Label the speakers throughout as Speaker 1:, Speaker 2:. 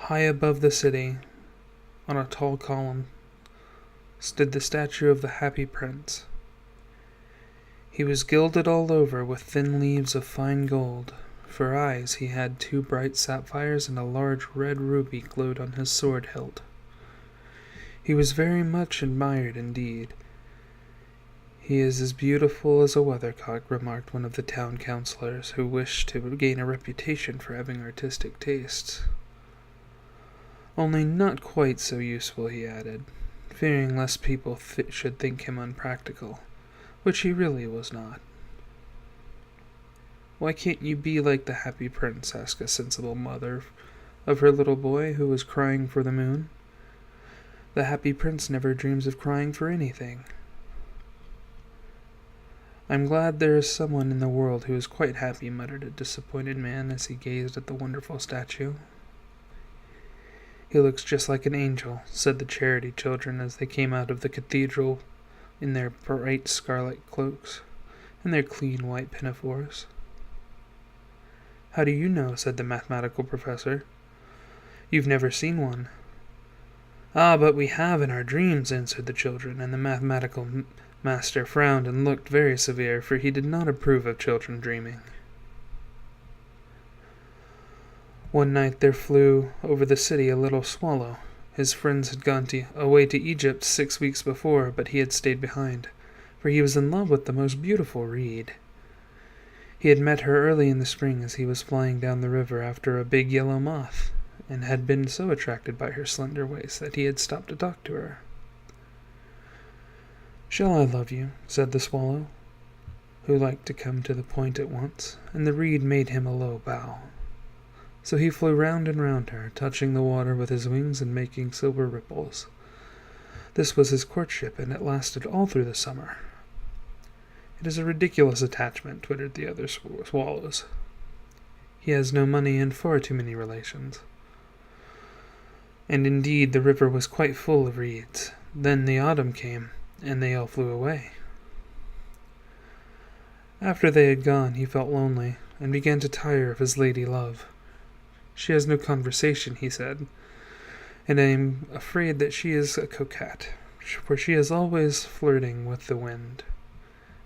Speaker 1: High above the city, on a tall column, stood the statue of the Happy Prince. He was gilded all over with thin leaves of fine gold. For eyes he had 2 bright sapphires, and a large red ruby glowed on his sword hilt. He was very much admired indeed. "He is as beautiful as a weathercock," remarked one of the town councillors, who wished to gain a reputation for having artistic tastes. "Only not quite so useful," he added, fearing lest people should think him unpractical, which he really was not. "Why can't you be like the Happy Prince?" asked a sensible mother of her little boy, who was crying for the moon. "The Happy Prince never dreams of crying for anything." "I'm glad there is someone in the world who is quite happy," muttered a disappointed man as he gazed at the wonderful statue. "He looks just like an angel," said the charity children as they came out of the cathedral in their bright scarlet cloaks and their clean white pinafores. "How do you know?" said the mathematical professor. "You've never seen one." "Ah, but we have in our dreams," answered the children, and the mathematical master frowned and looked very severe, for he did not approve of children dreaming. One night there flew over the city a little swallow. His friends had gone away to Egypt 6 weeks before, but he had stayed behind, for he was in love with the most beautiful reed. He had met her early in the spring as he was flying down the river after a big yellow moth, and had been so attracted by her slender waist that he had stopped to talk to her. "Shall I love you?" said the swallow, who liked to come to the point at once, and the reed made him a low bow. So he flew round and round her, touching the water with his wings and making silver ripples. This was his courtship, and it lasted all through the summer. "It is a ridiculous attachment," twittered the other swallows. "He has no money and far too many relations." And indeed the river was quite full of reeds. Then the autumn came, and they all flew away. After they had gone, he felt lonely, and began to tire of his lady love. "She has no conversation," he said, "and I am afraid that she is a coquette, for she is always flirting with the wind."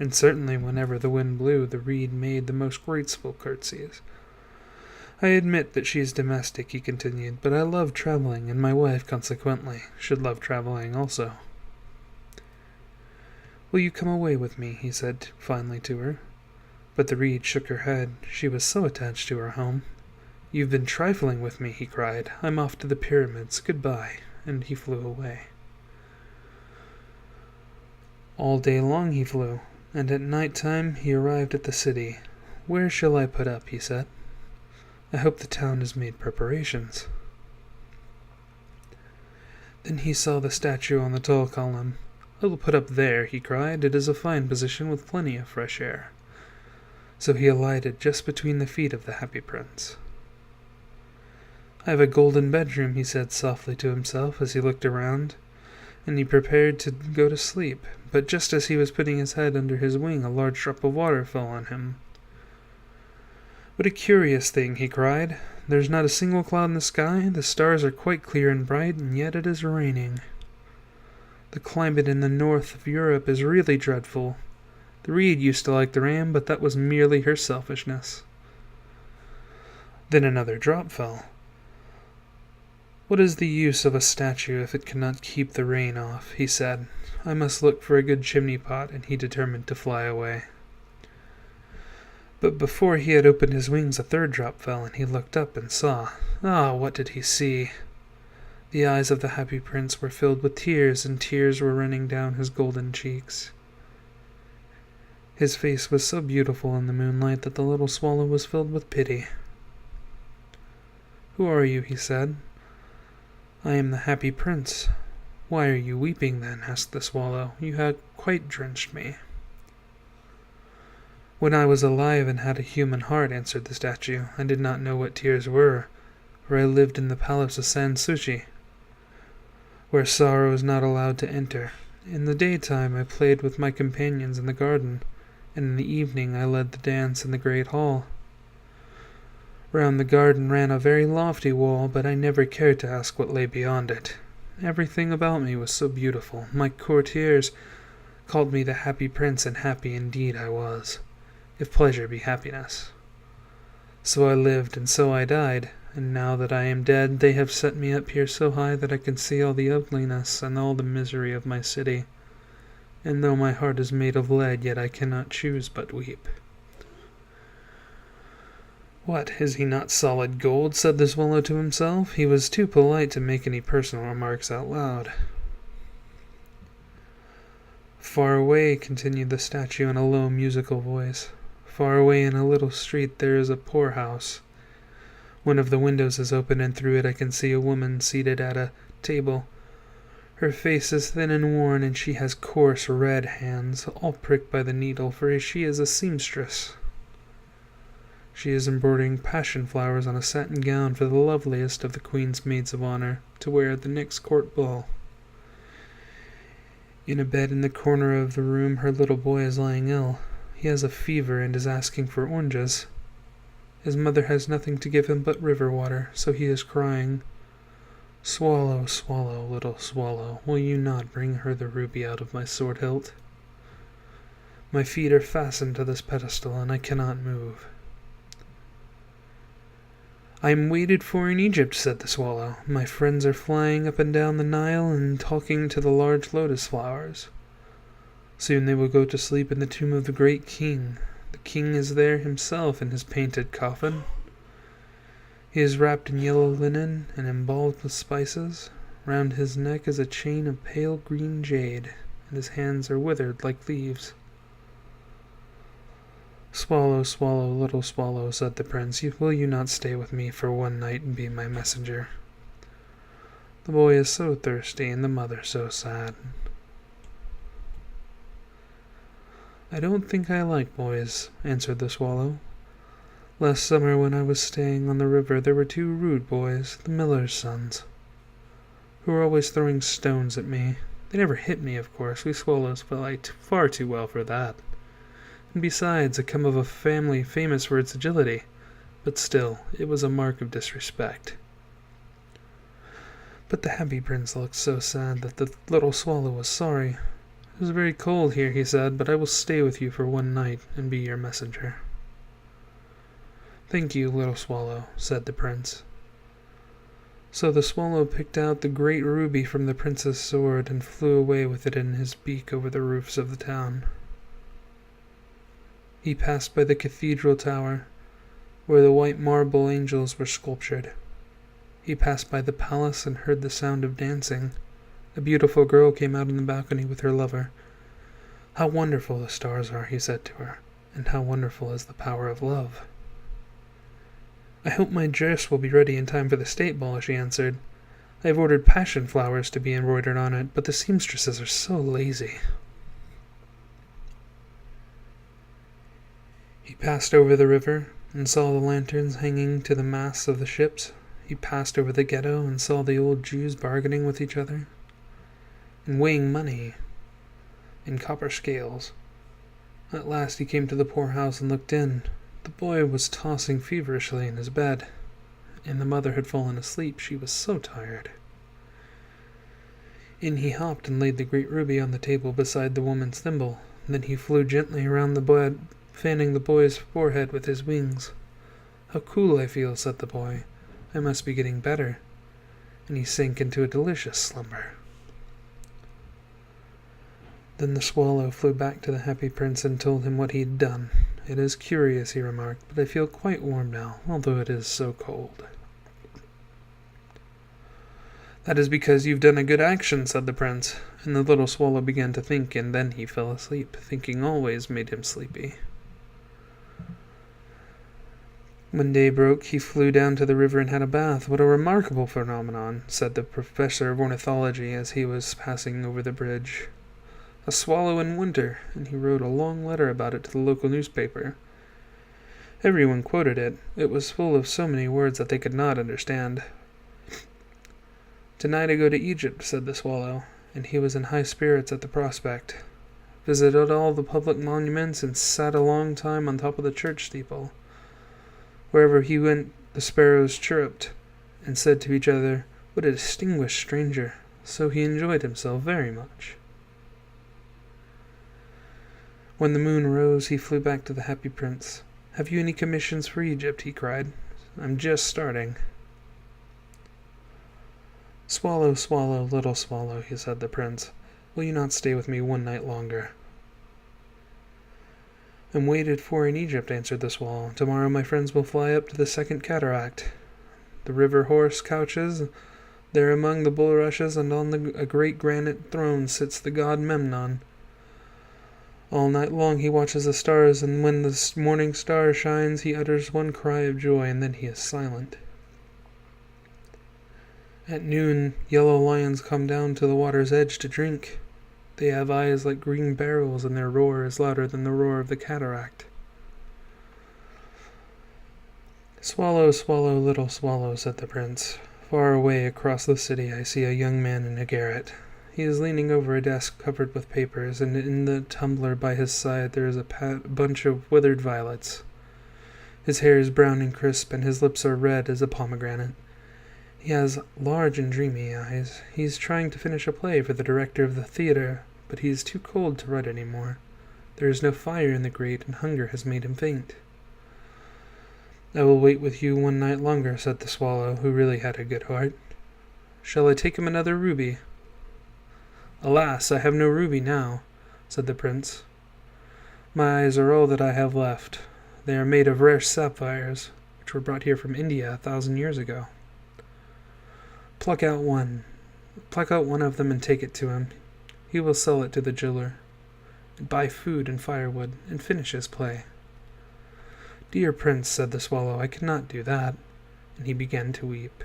Speaker 1: And certainly whenever the wind blew, the reed made the most graceful curtsies. "I admit that she is domestic," he continued, "but I love traveling, and my wife, consequently, should love traveling also." "Will you come away with me?" he said finally to her. But the reed shook her head. She was so attached to her home. "You've been trifling with me," he cried. "I'm off to the pyramids. Goodbye." And he flew away. All day long he flew, and at night time he arrived at the city. "Where shall I put up?" he said. "I hope the town has made preparations." Then he saw the statue on the tall column. "I will put up there," he cried. "It is a fine position with plenty of fresh air." So he alighted just between the feet of the Happy Prince. "I have a golden bedroom," he said softly to himself as he looked around, and he prepared to go to sleep. But just as he was putting his head under his wing, a large drop of water fell on him. "What a curious thing!" he cried. "There's not a single cloud in the sky, the stars are quite clear and bright, and yet it is raining. The climate in the north of Europe is really dreadful. The reed used to like the rain, but that was merely her selfishness." Then another drop fell. "What is the use of a statue if it cannot keep the rain off?" he said. "I must look for a good chimney pot," and he determined to fly away. But before he had opened his wings, a third drop fell, and he looked up and saw. Ah, what did he see? The eyes of the Happy Prince were filled with tears, and tears were running down his golden cheeks. His face was so beautiful in the moonlight that the little swallow was filled with pity. "Who are you?" he said. "I am the Happy Prince." "Why are you weeping, then?" asked the swallow. "You have quite drenched me." "When I was alive and had a human heart," answered the statue, "I did not know what tears were, for I lived in the palace of Sanssouci, where sorrow is not allowed to enter. In the daytime I played with my companions in the garden, and in the evening I led the dance in the great hall. Round the garden ran a very lofty wall, but I never cared to ask what lay beyond it. Everything about me was so beautiful. My courtiers called me the happy prince, and happy indeed I was, if pleasure be happiness. So I lived, and so I died, and now that I am dead, they have set me up here so high that I can see all the ugliness and all the misery of my city. And though my heart is made of lead, yet I cannot choose but weep. What, is he not solid gold? Said the swallow to himself. He was too polite to make any personal remarks out loud. Far away, continued the statue in a low musical voice, far away in a little street there is a poorhouse. One of the windows is open, and through it I can see a woman seated at a table. Her face is thin and worn, and she has coarse red hands, all pricked by the needle, for she is a seamstress. She is embroidering passion flowers on a satin gown for the loveliest of the Queen's maids of honor to wear at the next court ball. In a bed in the corner of the room her little boy is lying ill. He has a fever and is asking for oranges. His mother has nothing to give him but river water, so he is crying, "Swallow, swallow, little swallow, will you not bring her the ruby out of my sword hilt? My feet are fastened to this pedestal, and I cannot move." "I am waited for in Egypt," said the swallow. "My friends are flying up and down the Nile and talking to the large lotus flowers. Soon they will go to sleep in the tomb of the great king. The king is there himself in his painted coffin. He is wrapped in yellow linen and embalmed with spices. Round his neck is a chain of pale green jade, and his hands are withered like leaves." "Swallow, swallow, little swallow," said the prince, "will you not stay with me for one night and be my messenger? The boy is so thirsty, and the mother so sad." "I don't think I like boys," answered the swallow. "Last summer when I was staying on the river there were 2 rude boys, the miller's sons, who were always throwing stones at me. They never hit me, of course. We swallows fight far too well for that. And besides, I come of a family famous for its agility, but still, it was a mark of disrespect." But the happy prince looked so sad that the little swallow was sorry. "It is very cold here," he said, "but I will stay with you for one night and be your messenger." "Thank you, little swallow," said the prince. So the swallow picked out the great ruby from the prince's sword and flew away with it in his beak over the roofs of the town. He passed by the cathedral tower, where the white marble angels were sculptured. He passed by the palace and heard the sound of dancing. A beautiful girl came out on the balcony with her lover. "How wonderful the stars are," he said to her, "and how wonderful is the power of love." "I hope my dress will be ready in time for the state ball," she answered. "I have ordered passion flowers to be embroidered on it, but the seamstresses are so lazy." He passed over the river and saw the lanterns hanging to the masts of the ships. He passed over the ghetto and saw the old Jews bargaining with each other and weighing money in copper scales. At last he came to the poor house and looked in. The boy was tossing feverishly in his bed, and the mother had fallen asleep. She was so tired. In he hopped and laid the great ruby on the table beside the woman's thimble. Then he flew gently around the bed, fanning the boy's forehead with his wings. "How cool I feel," said the boy. "I must be getting better." And he sank into a delicious slumber. Then the swallow flew back to the happy prince and told him what he had done. "It is curious," he remarked, "but I feel quite warm now, although it is so cold." "That is because you've done a good action," said the prince, and the little swallow began to think, and then he fell asleep. Thinking always made him sleepy. When day broke, he flew down to the river and had a bath. "What a remarkable phenomenon," said the professor of ornithology as he was passing over the bridge. "A swallow in winter," and he wrote a long letter about it to the local newspaper. Everyone quoted it. It was full of so many words that they could not understand. "Tonight I go to Egypt," said the swallow, and he was in high spirits at the prospect. Visited all the public monuments and sat a long time on top of the church steeple. Wherever he went, The sparrows chirruped and said to each other, "What a distinguished stranger!" So he enjoyed himself very much. When the moon rose, he flew back to the Happy Prince. "Have you any commissions for Egypt?" he cried. "I'm just starting." "Swallow, swallow, little swallow," he said the prince. "Will you not stay with me one night longer?" "I'm waited for in Egypt," answered the swallow. "Tomorrow my friends will fly up to the second cataract. The river horse couches there among the bulrushes, and on a great granite throne sits the god Memnon. All night long he watches the stars, and when the morning star shines he utters one cry of joy, and then he is silent. At noon yellow lions come down to the water's edge to drink. They have eyes like green barrels, and their roar is louder than the roar of the cataract." "Swallow, swallow, little swallow," said the prince. "Far away across the city I see a young man in a garret. He is leaning over a desk covered with papers, and in the tumbler by his side there is a bunch of withered violets. His hair is brown and crisp, and his lips are red as a pomegranate. He has large and dreamy eyes. He is trying to finish a play for the director of the theatre, but he is too cold to write any more. There is no fire in the grate, and hunger has made him faint." "I will wait with you one night longer," said the swallow, who really had a good heart. "Shall I take him another ruby?" "Alas, I have no ruby now," said the prince. "My eyes are all that I have left. They are made of rare sapphires, which were brought here from India 1,000 years ago." Pluck out one of them and take it to him. He will sell it to the jeweler, and buy food and firewood, and finish his play." "Dear prince," said the swallow, "I cannot do that," and he began to weep.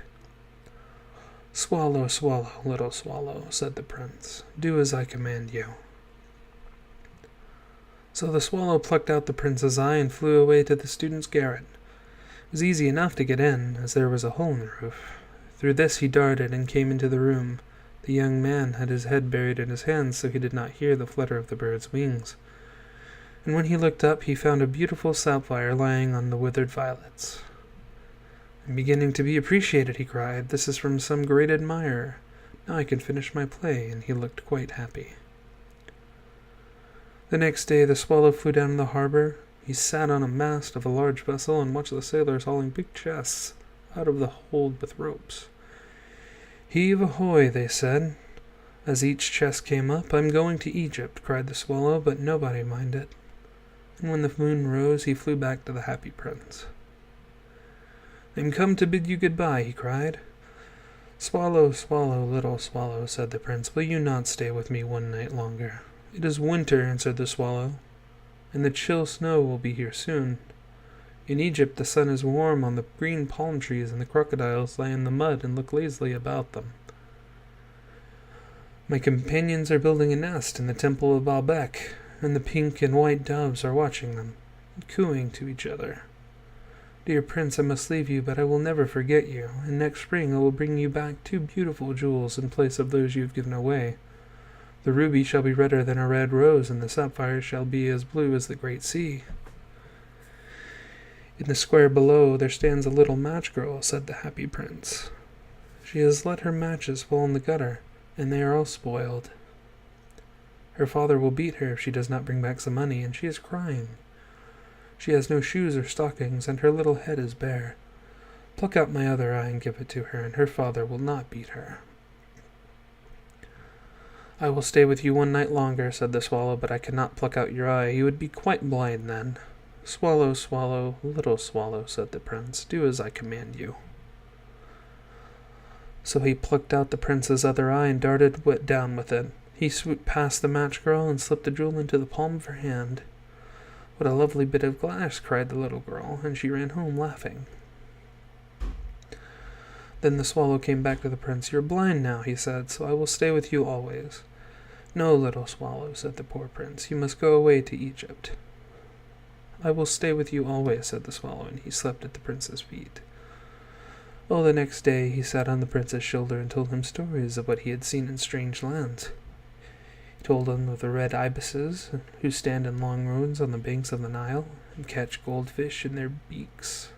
Speaker 1: "Swallow, swallow, little swallow," said the prince. "Do as I command you." So the swallow plucked out the prince's eye and flew away to the student's garret. It was easy enough to get in, as there was a hole in the roof. Through this he darted and came into the room. The young man had his head buried in his hands, so he did not hear the flutter of the bird's wings. And when he looked up, he found a beautiful sapphire lying on the withered violets. "I'm beginning to be appreciated," he cried. "This is from some great admirer. Now I can finish my play," and he looked quite happy. The next day the swallow flew down to the harbor. He sat on a mast of a large vessel and watched the sailors hauling big chests out of the hold with ropes. "Heave ahoy," they said, as each chest came up. "I'm going to Egypt," cried the swallow, but nobody minded. And when the moon rose, he flew back to the Happy Prince. "I'm come to bid you good-bye," he cried. "Swallow, swallow, little swallow," said the prince. "Will you not stay with me one night longer?" "It is winter," answered the swallow, "and the chill snow will be here soon. In Egypt the sun is warm on the green palm trees, and the crocodiles lie in the mud and look lazily about them. My companions are building a nest in the temple of Baalbec, and the pink and white doves are watching them, cooing to each other. Dear prince, I must leave you, but I will never forget you, and next spring I will bring you back 2 beautiful jewels in place of those you have given away. The ruby shall be redder than a red rose, and the sapphire shall be as blue as the great sea." "In the square below there stands a little match girl," said the Happy Prince. "She has let her matches fall in the gutter, and they are all spoiled. Her father will beat her if she does not bring back some money, and she is crying. She has no shoes or stockings, and her little head is bare. Pluck out my other eye and give it to her, and her father will not beat her." "I will stay with you one night longer," said the swallow, "but I cannot pluck out your eye. You would be quite blind then." "Swallow, swallow, little swallow," said the prince. "Do as I command you." So he plucked out the prince's other eye and darted down with it. He swooped past the match girl and slipped the jewel into the palm of her hand. "What a lovely bit of glass!" cried the little girl, and she ran home laughing. Then the swallow came back to the prince. "You're blind now," he said, "so I will stay with you always." "No, little swallow," said the poor prince. "You must go away to Egypt." "I will stay with you always," said the swallow, and he slept at the prince's feet. Well, the next day he sat on the prince's shoulder and told him stories of what he had seen in strange lands. He told him of the red ibises, who stand in long rows on the banks of the Nile, and catch goldfish in their beaks,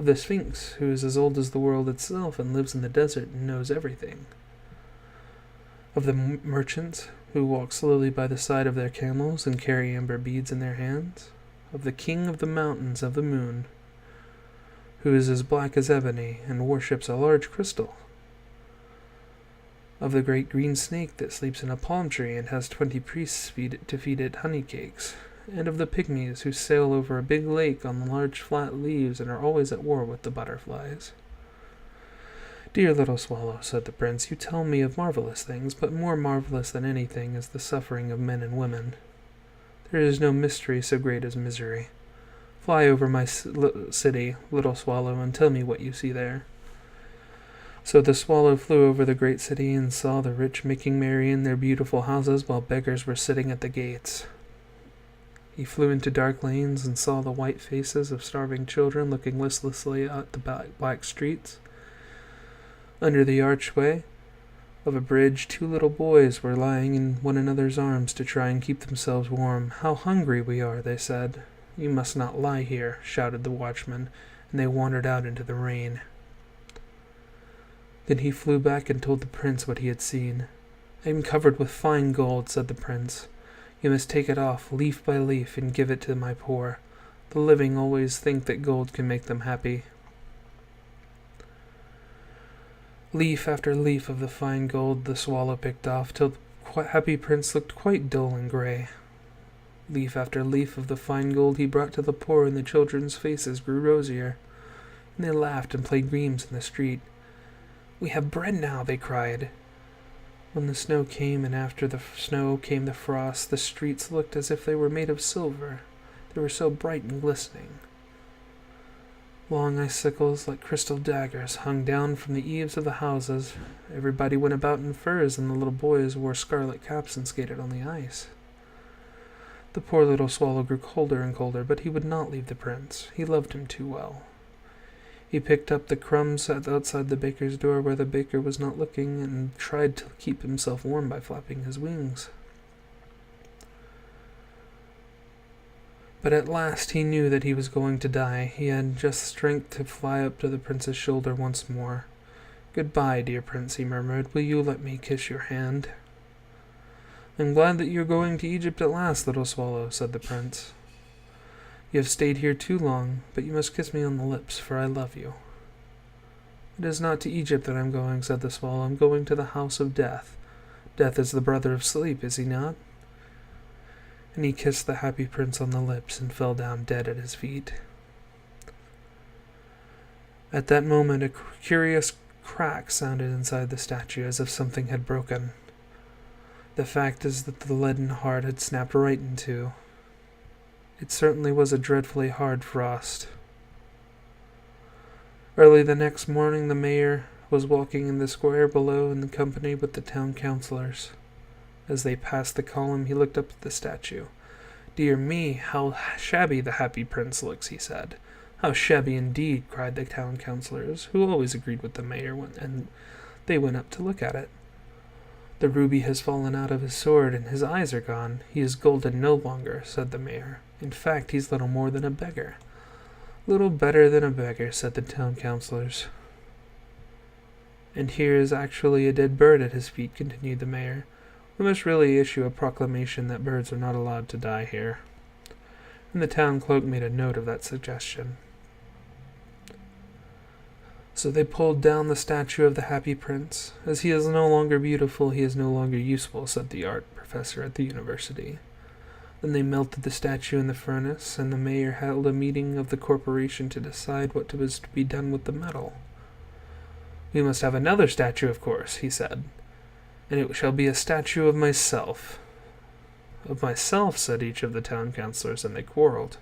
Speaker 1: of the Sphinx, who is as old as the world itself and lives in the desert and knows everything, of the merchants who walk slowly by the side of their camels and carry amber beads in their hands, of the king of the mountains of the moon, who is as black as ebony and worships a large crystal, of the great green snake that sleeps in a palm tree and has 20 priests to feed it honey cakes, and of the pygmies who sail over a big lake on large flat leaves and are always at war with the butterflies. Dear little swallow, said the prince, you tell me of marvelous things, but more marvelous than anything is the suffering of men and women. There is no mystery so great as misery. Fly over my city, little swallow, and tell me what you see there. So the swallow flew over the great city and saw the rich making merry in their beautiful houses while beggars were sitting at the gates. He flew into dark lanes and saw the white faces of starving children looking listlessly at the black streets. Under the archway of a bridge, 2 little boys were lying in one another's arms to try and keep themselves warm. How hungry we are, they said. You must not lie here, shouted the watchman, and they wandered out into the rain. Then he flew back and told the prince what he had seen. I am covered with fine gold, said the prince. You must take it off, leaf by leaf, and give it to my poor. The living always think that gold can make them happy. Leaf after leaf of the fine gold the swallow picked off, till the happy prince looked quite dull and grey. Leaf after leaf of the fine gold he brought to the poor, and the children's faces grew rosier, and they laughed and played games in the street. We have bread now, they cried. When the snow came, and after the snow came the frost, the streets looked as if they were made of silver. They were so bright and glistening. Long icicles, like crystal daggers, hung down from the eaves of the houses. Everybody went about in furs, and the little boys wore scarlet caps and skated on the ice. The poor little swallow grew colder and colder, but he would not leave the prince. He loved him too well. He picked up the crumbs outside the baker's door where the baker was not looking, and tried to keep himself warm by flapping his wings. But at last he knew that he was going to die. He had just strength to fly up to the prince's shoulder once more. Goodbye, dear prince, he murmured. Will you let me kiss your hand? I'm glad that you're going to Egypt at last, little swallow, said the prince. You have stayed here too long, but you must kiss me on the lips, for I love you. It is not to Egypt that I'm going, said the swallow. I'm going to the house of death. Death is the brother of sleep, is he not? And he kissed the happy prince on the lips and fell down dead at his feet. At that moment a curious crack sounded inside the statue, as if something had broken. The fact is that the leaden heart had snapped right in two. It certainly was a dreadfully hard frost. Early the next morning the mayor was walking in the square below in company with the town councillors. As they passed the column, he looked up at the statue. Dear me, how shabby the happy prince looks, he said. How shabby indeed, cried the town councillors, who always agreed with the mayor, and they went up to look at it. The ruby has fallen out of his sword, and his eyes are gone. He is golden no longer, said the mayor. In fact, he's little more than a beggar. Little better than a beggar, said the town councillors. And here is actually a dead bird at his feet, continued the mayor. We must really issue a proclamation that birds are not allowed to die here. And the town clerk made a note of that suggestion. So they pulled down the statue of the happy prince. As he is no longer beautiful, he is no longer useful, said the art professor at the university. Then they melted the statue in the furnace, and the mayor held a meeting of the corporation to decide what was to be done with the metal. We must have another statue, of course, he said. And it shall be a statue of myself. Of myself, said each of the town councillors, and they quarreled.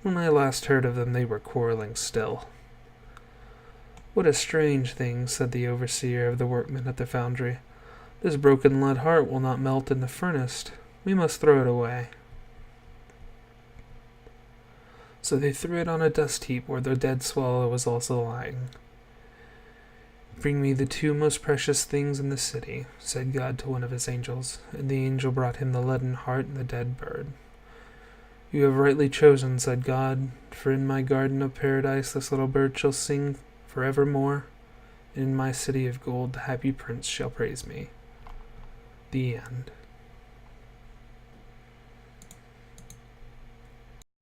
Speaker 1: When I last heard of them, they were quarreling still. What a strange thing, said the overseer of the workmen at the foundry. This broken lead heart will not melt in the furnace. We must throw it away. So they threw it on a dust heap where the dead swallow was also lying. Bring me the 2 most precious things in the city, said God to one of his angels, and the angel brought him the leaden heart and the dead bird. You have rightly chosen, said God, for in my garden of paradise this little bird shall sing forevermore, and in my city of gold the happy prince shall praise me. The end.